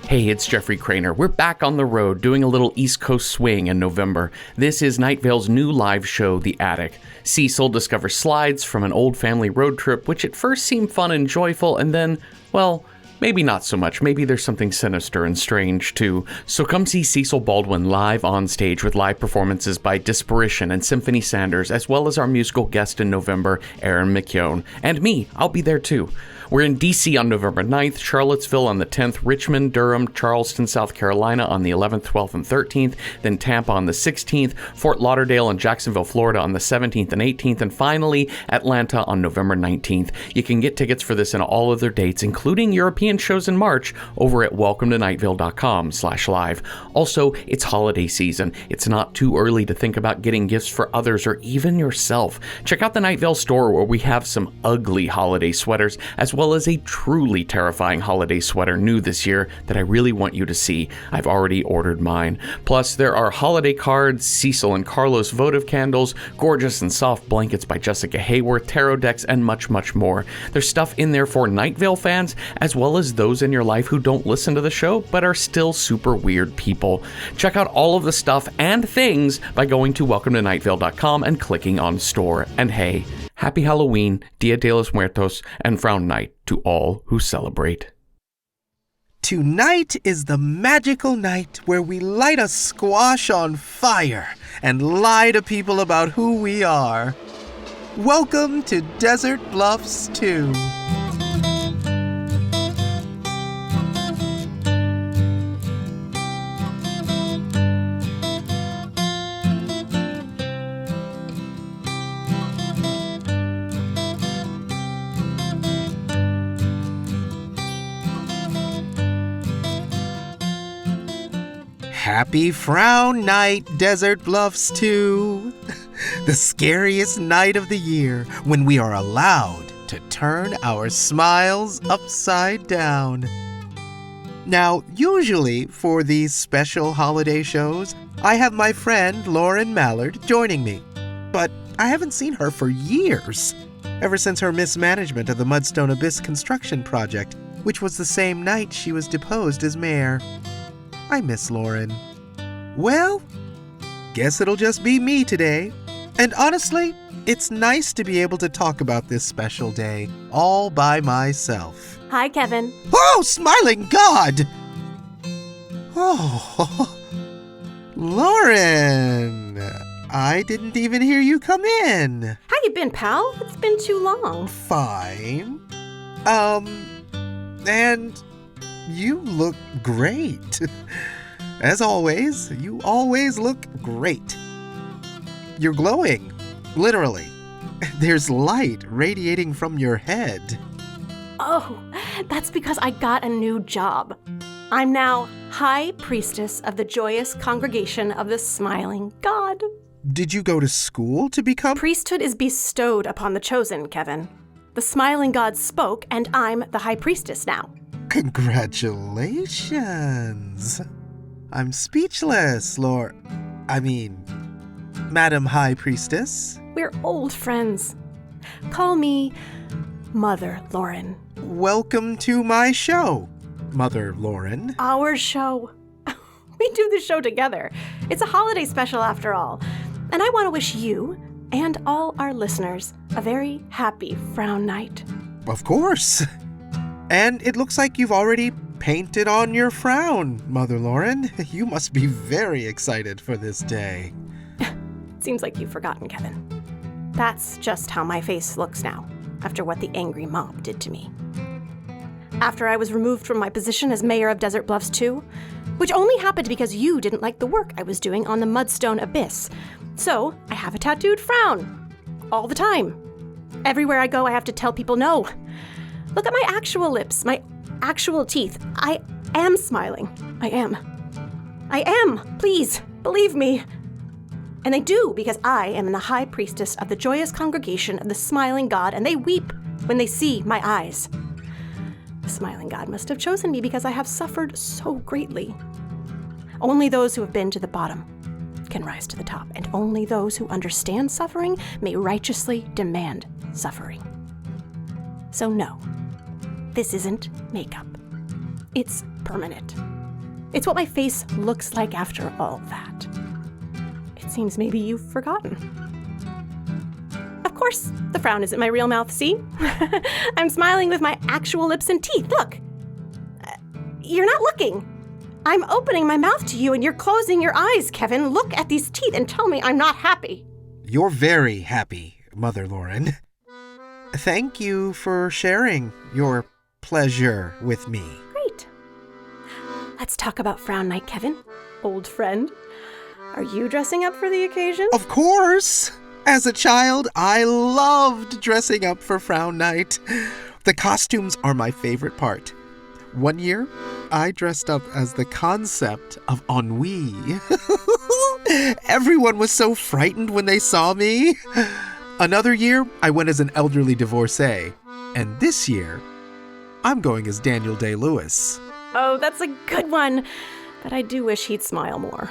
Hey, it's Jeffrey Cranor. We're back on the road doing a little East Coast swing in November. This is Night Vale's new live show, The Attic. Cecil discovers slides from an old family road trip, which at first seemed fun and joyful, and then, well, maybe not so much. Maybe there's something sinister and strange, too. So come see Cecil Baldwin live on stage with live performances by Disparition and Symphony Sanders, as well as our musical guest in November, Aaron McKeown. And me, I'll be there, too. We're in D.C. on November 9th, Charlottesville on the 10th, Richmond, Durham, Charleston, South Carolina on the 11th, 12th, and 13th, then Tampa on the 16th, Fort Lauderdale and Jacksonville, Florida on the 17th and 18th, and finally Atlanta on November 19th. You can get tickets for this and all other dates, including European shows in March, over at welcometonightvale.com/live. Also, it's holiday season. It's not too early to think about getting gifts for others or even yourself. Check out the Night Vale store where we have some ugly holiday sweaters, as well as a truly terrifying holiday sweater new this year that I really want you to see. I've already ordered mine. Plus, there are holiday cards, Cecil and Carlos votive candles, gorgeous and soft blankets by Jessica Hayworth, tarot decks, and much, much more. There's stuff in there for Night Vale fans, as well as those in your life who don't listen to the show, but are still super weird people. Check out all of the stuff and things by going to welcometonightvale.com and clicking on store. And hey, Happy Halloween, Dia de los Muertos, and Frown Night to all who celebrate. Tonight is the magical night where we light a squash on fire and lie to people about who we are. Welcome to Desert Bluffs 2. Happy Frown Night, Desert Bluffs 2. The scariest night of the year when we are allowed to turn our smiles upside down. Now, usually for these special holiday shows, I have my friend Lauren Mallard joining me. But I haven't seen her for years, ever since her mismanagement of the Mudstone Abyss construction project, which was the same night she was deposed as mayor. I miss Lauren. Well, guess it'll just be me today. And honestly, it's nice to be able to talk about this special day all by myself. Hi, Kevin. Oh, smiling God! Oh, Lauren, I didn't even hear you come in. How you been, pal? It's been too long. Fine. And you look great. As always, you always look great. You're glowing, literally. There's light radiating from your head. Oh, that's because I got a new job. I'm now High Priestess of the Joyous Congregation of the Smiling God. Did you go to school to become? Priesthood is bestowed upon the chosen, Kevin. The Smiling God spoke, and I'm the High Priestess now. Congratulations. I'm speechless, Madam High Priestess. We're old friends. Call me Mother Lauren. Welcome to my show, Mother Lauren. Our show. We do the show together. It's a holiday special after all. And I want to wish you and all our listeners a very happy Frown Night. Of course. And it looks like you've already painted on your frown, Mother Lauren. You must be very excited for this day. Seems like you've forgotten, Kevin. That's just how my face looks now, after what the angry mob did to me. After I was removed from my position as mayor of Desert Bluffs 2, which only happened because you didn't like the work I was doing on the Mudstone Abyss. So I have a tattooed frown. All the time. Everywhere I go, I have to tell people no. Look at my actual lips, my actual teeth. I am smiling. I am. Please, believe me. And they do, because I am the High Priestess of the Joyous Congregation of the Smiling God, and they weep when they see my eyes. The Smiling God must have chosen me because I have suffered so greatly. Only those who have been to the bottom can rise to the top, and only those who understand suffering may righteously demand suffering. So no, this isn't makeup. It's permanent. It's what my face looks like after all that. It seems maybe you've forgotten. Of course, the frown isn't my real mouth, see? I'm smiling with my actual lips and teeth, look. You're not looking. I'm opening my mouth to you and you're closing your eyes, Kevin. Look at these teeth and tell me I'm not happy. You're very happy, Mother Lauren. Thank you for sharing your pleasure with me. Great. Let's talk about Frown Night, Kevin. Old friend. Are you dressing up for the occasion? Of course! As a child, I loved dressing up for Frown Night. The costumes are my favorite part. One year, I dressed up as the concept of ennui. Everyone was so frightened when they saw me. Another year, I went as an elderly divorcee. And this year, I'm going as Daniel Day-Lewis. Oh, that's a good one. But I do wish he'd smile more.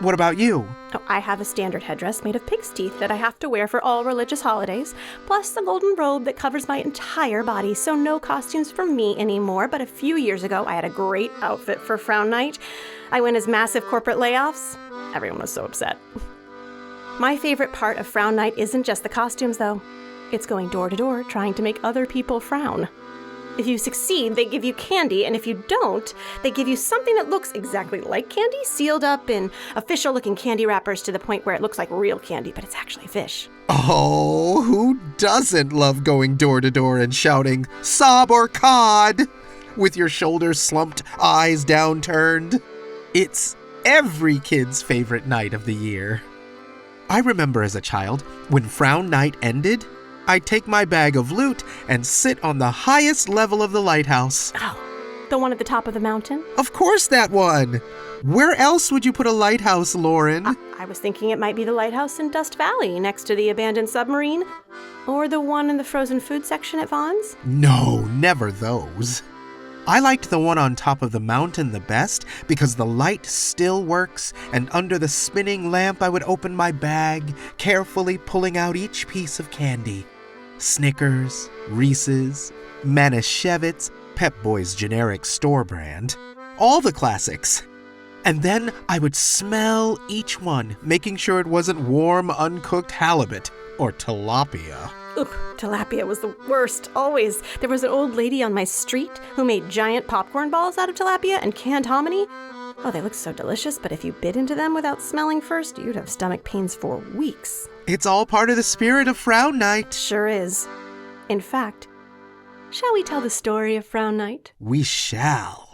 What about you? Oh, I have a standard headdress made of pig's teeth that I have to wear for all religious holidays, plus the golden robe that covers my entire body, so no costumes for me anymore. But a few years ago, I had a great outfit for Frown Night. I went as massive corporate layoffs. Everyone was so upset. My favorite part of Frown Night isn't just the costumes, though. It's going door to door trying to make other people frown. If you succeed, they give you candy, and if you don't, they give you something that looks exactly like candy, sealed up in official-looking candy wrappers to the point where it looks like real candy, but it's actually fish. Oh, who doesn't love going door to door and shouting, "Sob or cod?" with your shoulders slumped, eyes downturned? It's every kid's favorite night of the year. I remember as a child, when Frown Night ended, I'd take my bag of loot and sit on the highest level of the lighthouse. Oh, the one at the top of the mountain? Of course that one! Where else would you put a lighthouse, Lauren? I was thinking it might be the lighthouse in Dust Valley, next to the abandoned submarine. Or the one in the frozen food section at Vaughn's. No, never those. I liked the one on top of the mountain the best because the light still works, and under the spinning lamp I would open my bag, carefully pulling out each piece of candy. Snickers, Reese's, Manischewitz, Pep Boy's generic store brand. All the classics. And then I would smell each one, making sure it wasn't warm, uncooked halibut or tilapia. Ugh, tilapia was the worst, always. There was an old lady on my street who made giant popcorn balls out of tilapia and canned hominy. Oh, they looked so delicious, but if you bit into them without smelling first, you'd have stomach pains for weeks. It's all part of the spirit of Frown Night. Sure is. In fact, shall we tell the story of Frown Night? We shall.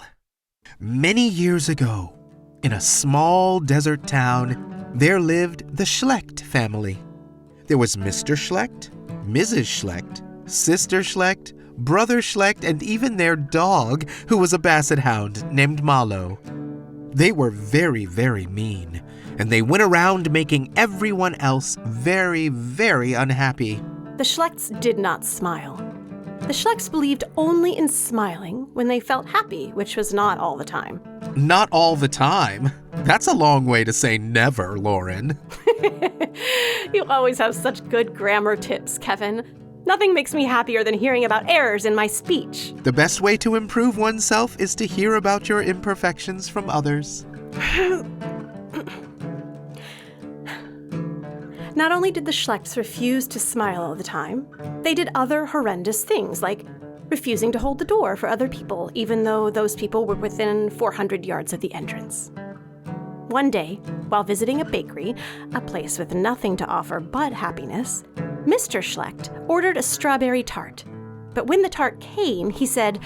Many years ago, in a small desert town, there lived the Schlecht family. There was Mr. Schlecht, Mrs. Schlecht, Sister Schlecht, Brother Schlecht, and even their dog, who was a basset hound named Malo. They were very, very mean, and they went around making everyone else very, very unhappy. The Schlechts did not smile. The Schlechts believed only in smiling when they felt happy, which was not all the time. Not all the time? That's a long way to say never, Lauren. You always have such good grammar tips, Kevin. Nothing makes me happier than hearing about errors in my speech. The best way to improve oneself is to hear about your imperfections from others. Not only did the Schlechts refuse to smile all the time, they did other horrendous things, like refusing to hold the door for other people, even though those people were within 400 yards of the entrance. One day, while visiting a bakery, a place with nothing to offer but happiness, Mr. Schlecht ordered a strawberry tart. But when the tart came, he said,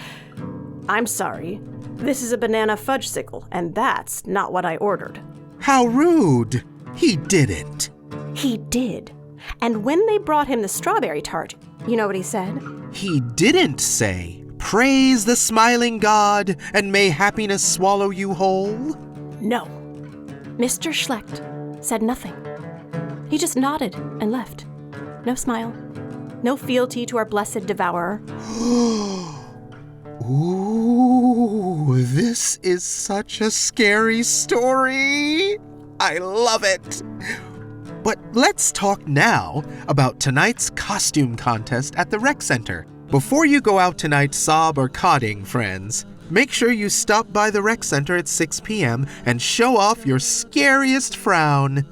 "I'm sorry, this is a banana fudgesicle, and that's not what I ordered." How rude! He didn't. He did. And when they brought him the strawberry tart, you know what he said? He didn't say, "Praise the smiling God, and may happiness swallow you whole." No. Mr. Schlecht said nothing. He just nodded and left. No smile. No fealty to our blessed devourer. Ooh, this is such a scary story. I love it. But let's talk now about tonight's costume contest at the rec center. Before you go out tonight sob or codding, friends, make sure you stop by the rec center at 6 p.m. and show off your scariest frown.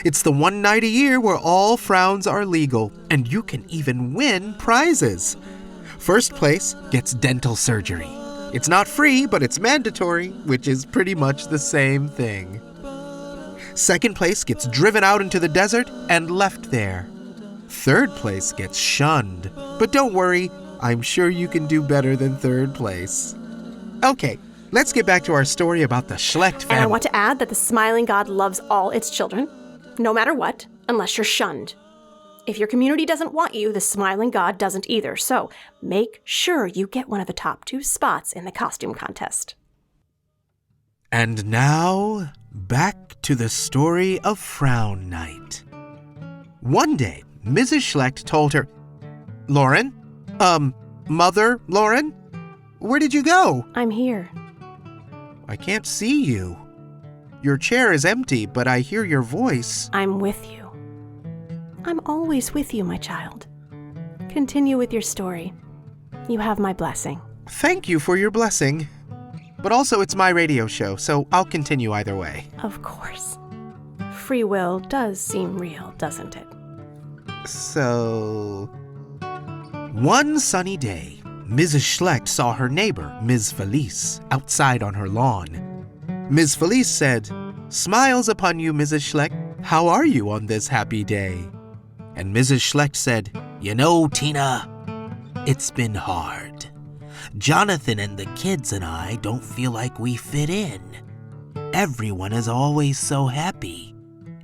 It's the one night a year where all frowns are legal, and you can even win prizes. First place gets dental surgery. It's not free, but it's mandatory, which is pretty much the same thing. Second place gets driven out into the desert and left there. Third place gets shunned, but don't worry, I'm sure you can do better than third place. Okay, let's get back to our story about the Schlecht family. And I want to add that the smiling god loves all its children, no matter what, unless you're shunned. If your community doesn't want you, the smiling god doesn't either, so make sure you get one of the top 2 spots in the costume contest. And now, back to the story of Frown Night. One day, Mrs. Schlecht told her, Lauren? Mother Lauren? Where did you go? I'm here. I can't see you. Your chair is empty, but I hear your voice. I'm with you. I'm always with you, my child. Continue with your story. You have my blessing. Thank you for your blessing. But also, it's my radio show, so I'll continue either way. Of course. Free will does seem real, doesn't it? So... One sunny day, Mrs. Schlecht saw her neighbor, Ms. Felice, outside on her lawn. Ms. Felice said, Smiles upon you, Mrs. Schlecht. How are you on this happy day? And Mrs. Schlecht said, You know, Tina, it's been hard. Jonathan and the kids and I don't feel like we fit in. Everyone is always so happy.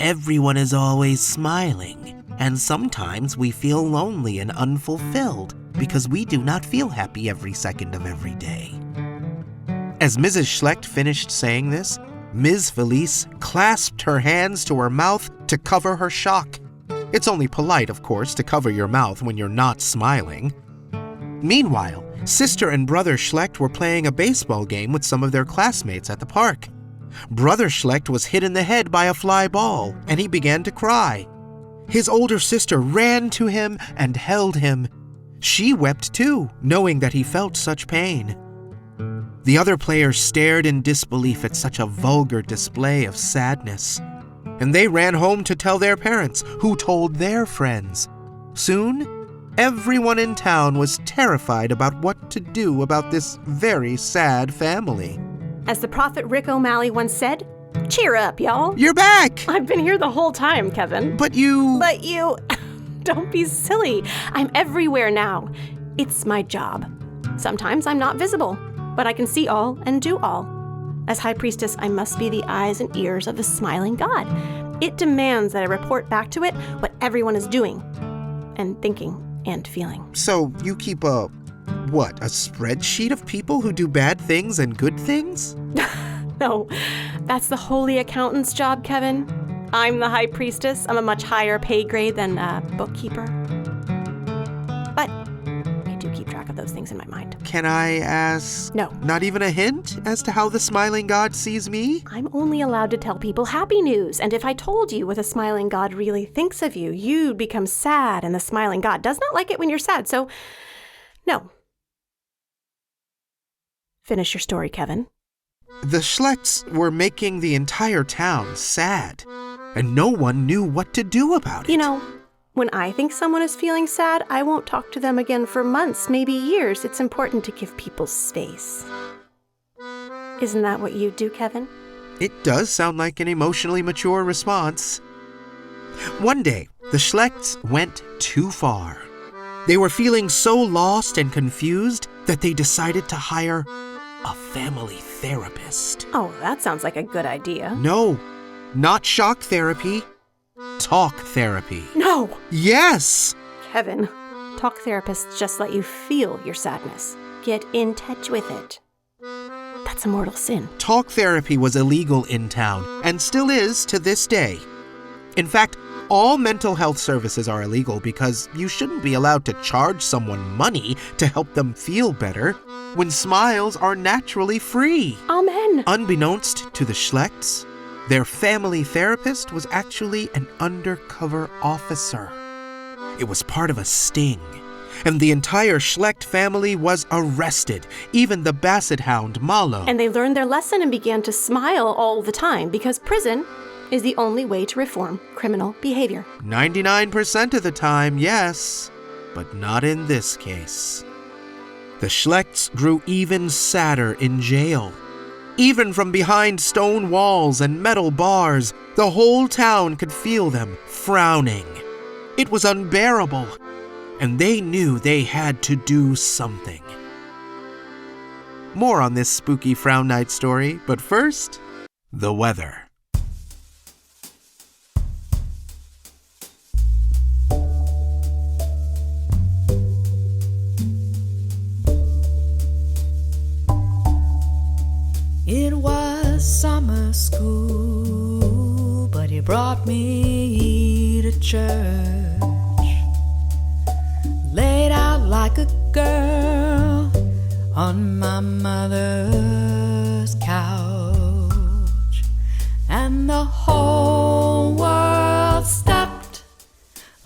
Everyone is always smiling. And sometimes we feel lonely and unfulfilled because we do not feel happy every second of every day. As Mrs. Schlecht finished saying this, Ms. Felice clasped her hands to her mouth to cover her shock. It's only polite, of course, to cover your mouth when you're not smiling. Meanwhile, Sister and Brother Schlecht were playing a baseball game with some of their classmates at the park. Brother Schlecht was hit in the head by a fly ball, and he began to cry. His older sister ran to him and held him. She wept too, knowing that he felt such pain. The other players stared in disbelief at such a vulgar display of sadness, and they ran home to tell their parents, who told their friends. Soon, everyone in town was terrified about what to do about this very sad family. As the prophet Rick O'Malley once said, cheer up, y'all. You're back! I've been here the whole time, Kevin. But you... Don't be silly. I'm everywhere now. It's my job. Sometimes I'm not visible, but I can see all and do all. As High Priestess, I must be the eyes and ears of the smiling god. It demands that I report back to it what everyone is doing and thinking and feeling. So you keep a spreadsheet of people who do bad things and good things? No, that's the holy accountant's job, Kevin. I'm the High Priestess. I'm a much higher pay grade than a bookkeeper. But I do keep track of those things in my mind. Can I ask? No. Not even a hint as to how the smiling god sees me? I'm only allowed to tell people happy news, and if I told you what the smiling god really thinks of you, you'd become sad, and the smiling god does not like it when you're sad, so no. Finish your story, Kevin. The Schlechts were making the entire town sad, and no one knew what to do about it. You know, when I think someone is feeling sad, I won't talk to them again for months, maybe years. It's important to give people space. Isn't that what you do, Kevin? It does sound like an emotionally mature response. One day, the Schlechts went too far. They were feeling so lost and confused that they decided to hire a family therapist. Oh, that sounds like a good idea. No, not shock therapy. Talk therapy. No! Yes! Kevin, talk therapists just let you feel your sadness. Get in touch with it. That's a mortal sin. Talk therapy was illegal in town and still is to this day. In fact, all mental health services are illegal because you shouldn't be allowed to charge someone money to help them feel better when smiles are naturally free. Amen. Unbeknownst to the Schlechts, their family therapist was actually an undercover officer. It was part of a sting, and the entire Schlecht family was arrested, even the basset hound Mallow. And they learned their lesson and began to smile all the time because prison is the only way to reform criminal behavior. 99% of the time, yes, but not in this case. The Schlechts grew even sadder in jail. Even from behind stone walls and metal bars, the whole town could feel them frowning. It was unbearable, and they knew they had to do something. More on this spooky Frown Night story, but first, the weather. It was summer school, but he brought me to church. Laid out like a girl on my mother's couch, and the whole world stopped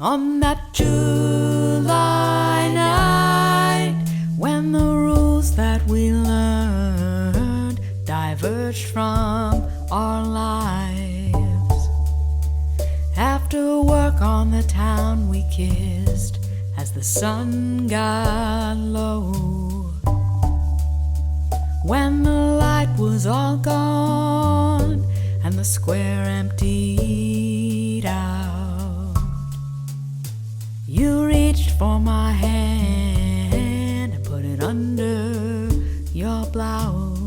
on that July night when the rules that we learned diverged from our lives. After work on the town we kissed as the sun got low. When the light was all gone and the square emptied out, you reached for my hand and put it under your blouse.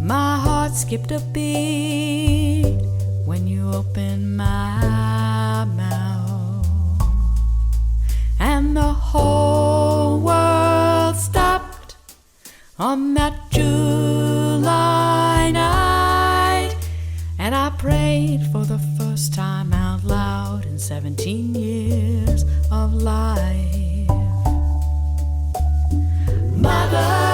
My heart skipped a beat when you opened my mouth, and the whole world stopped on that July night. And I prayed for the first time out loud in 17 years of life. Mother,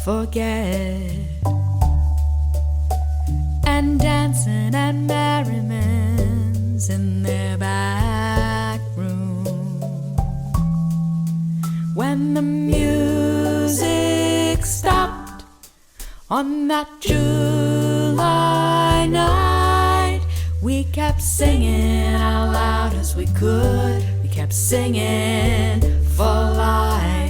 forget, and dancing at Merriman's in their back room. When the music stopped on that July night, we kept singing out loud as we could. We kept singing for life.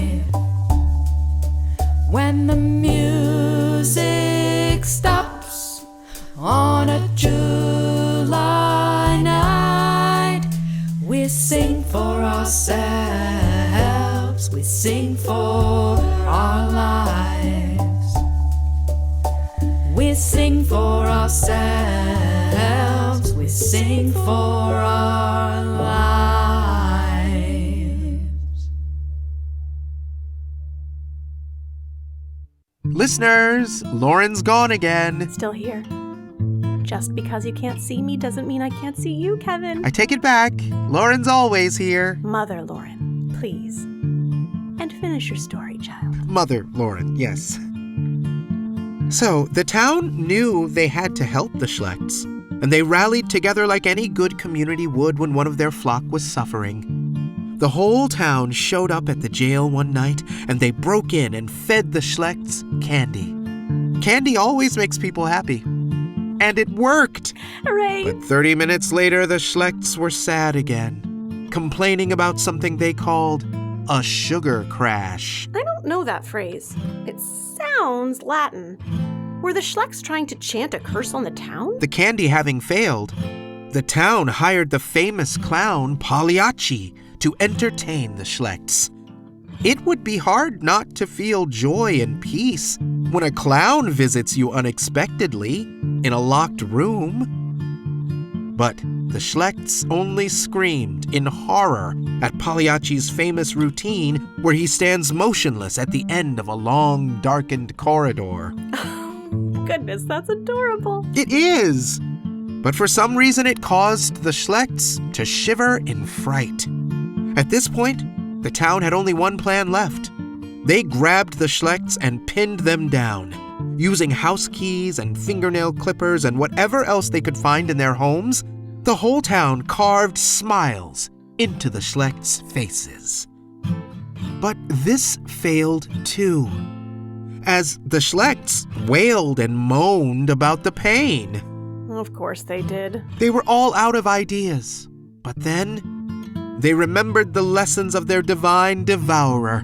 When the music stops on a July night, we sing for ourselves, we sing for our lives. We sing for ourselves, we sing for our lives. Listeners, Lauren's gone again. Still here. Just because you can't see me doesn't mean I can't see you, Kevin. I take it back. Lauren's always here. Mother Lauren, please. And finish your story, child. Mother Lauren, yes. So, the town knew they had to help the Schlechts, and they rallied together like any good community would when one of their flock was suffering. The whole town showed up at the jail one night, and they broke in and fed the Schlechts candy. Candy always makes people happy. And it worked! Hooray! But 30 minutes later, the Schlechts were sad again, complaining about something they called a sugar crash. I don't know that phrase. It sounds Latin. Were the Schlechts trying to chant a curse on the town? The candy having failed, the town hired the famous clown Pagliacci to entertain the Schlechts. It would be hard not to feel joy and peace when a clown visits you unexpectedly in a locked room. But the Schlechts only screamed in horror at Pagliacci's famous routine where he stands motionless at the end of a long, darkened corridor. goodness, that's adorable. It is! But for some reason it caused the Schlechts to shiver in fright. At this point, the town had only one plan left. They grabbed the Schlechts and pinned them down. Using house keys and fingernail clippers and whatever else they could find in their homes, the whole town carved smiles into the Schlechts' faces. But this failed too, as the Schlechts wailed and moaned about the pain. Of course they did. They were all out of ideas. But then, they remembered the lessons of their divine devourer,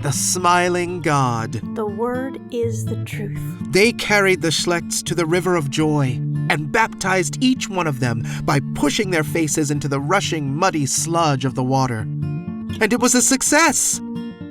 the smiling god. The word is the truth. They carried the Schlechts to the River of Joy and baptized each one of them by pushing their faces into the rushing, muddy sludge of the water. And it was a success!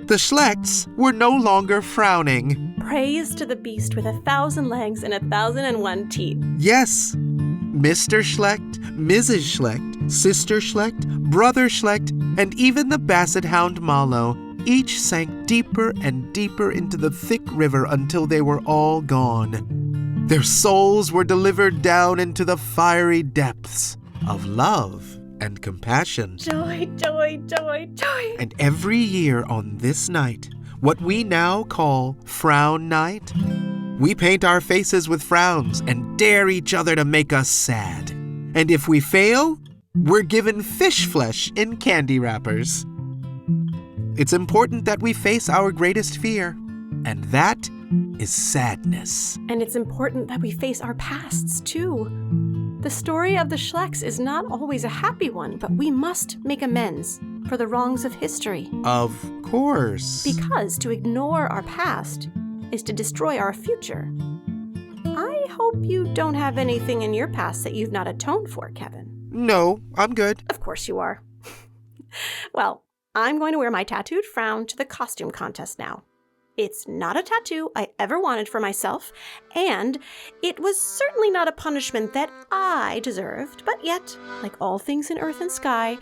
The Schlechts were no longer frowning. Praise to the beast with 1,000 legs and 1,001 teeth. Yes, Mr. Schlecht, Mrs. Schlecht, Sister Schlecht, Brother Schlecht, and even the basset hound Mallow each sank deeper and deeper into the thick river until they were all gone. Their souls were delivered down into the fiery depths of love and compassion. Joy, joy, joy, joy. And every year on this night, what we now call Frown Night, we paint our faces with frowns and dare each other to make us sad. And if we fail, we're given fish flesh in candy wrappers. It's important that we face our greatest fear, and that is sadness. And it's important that we face our pasts, too. The story of the Schlechts is not always a happy one, but we must make amends for the wrongs of history. Of course. Because to ignore our past is to destroy our future. I hope you don't have anything in your past that you've not atoned for, Kevin. No, I'm good. Of course you are. Well, I'm going to wear my tattooed frown to the costume contest now. It's not a tattoo I ever wanted for myself, and it was certainly not a punishment that I deserved, but yet, like all things in earth and sky,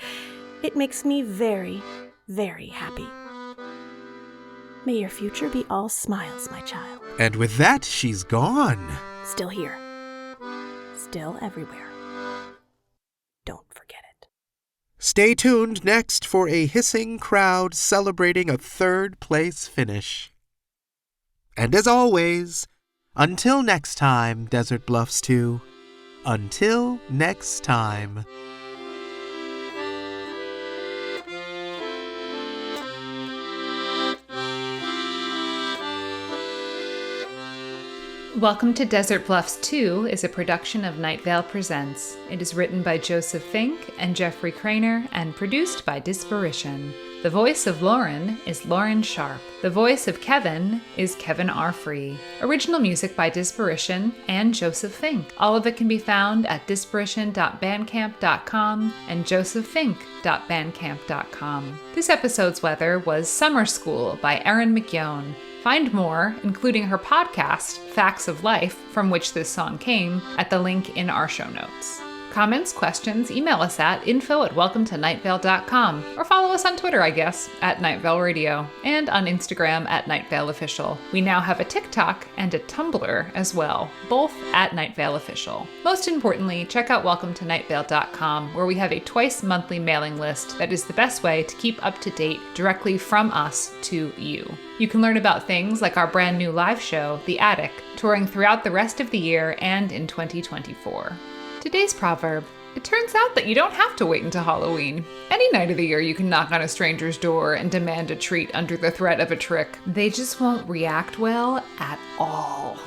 it makes me very, very happy. May your future be all smiles, my child. And with that, she's gone. Still here. Still everywhere. Don't forget it. Stay tuned next for a hissing crowd celebrating a third-place finish. And as always, until next time, Desert Bluffs 2. Until next time. Welcome to Desert Bluffs 2 is a production of Night Vale Presents. It is written by Joseph Fink and Jeffrey Cranor and produced by Disparition. The voice of Lauren is Lauren Sharpe. The voice of Kevin is Kevin R. Free. Original music by Disparition and Joseph Fink. All of it can be found at disparition.bandcamp.com and joseph.fink.bandcamp.com. This episode's weather was Summer School by Erin McYown. Find more, including her podcast, Facts of Life, from which this song came, at the link in our show notes. Comments, questions, email us at info@welcometonightvale.com, or follow us on Twitter, I guess, at Night Vale Radio, and on Instagram at Night Vale Official. We now have a TikTok and a Tumblr as well, both at Night Vale Official. Most importantly, check out welcometonightvale.com, where we have a twice-monthly mailing list that is the best way to keep up to date directly from us to you. You can learn about things like our brand new live show, The Attic, touring throughout the rest of the year and in 2024. Today's proverb: it turns out that you don't have to wait until Halloween. Any night of the year you can knock on a stranger's door and demand a treat under the threat of a trick. They just won't react well at all.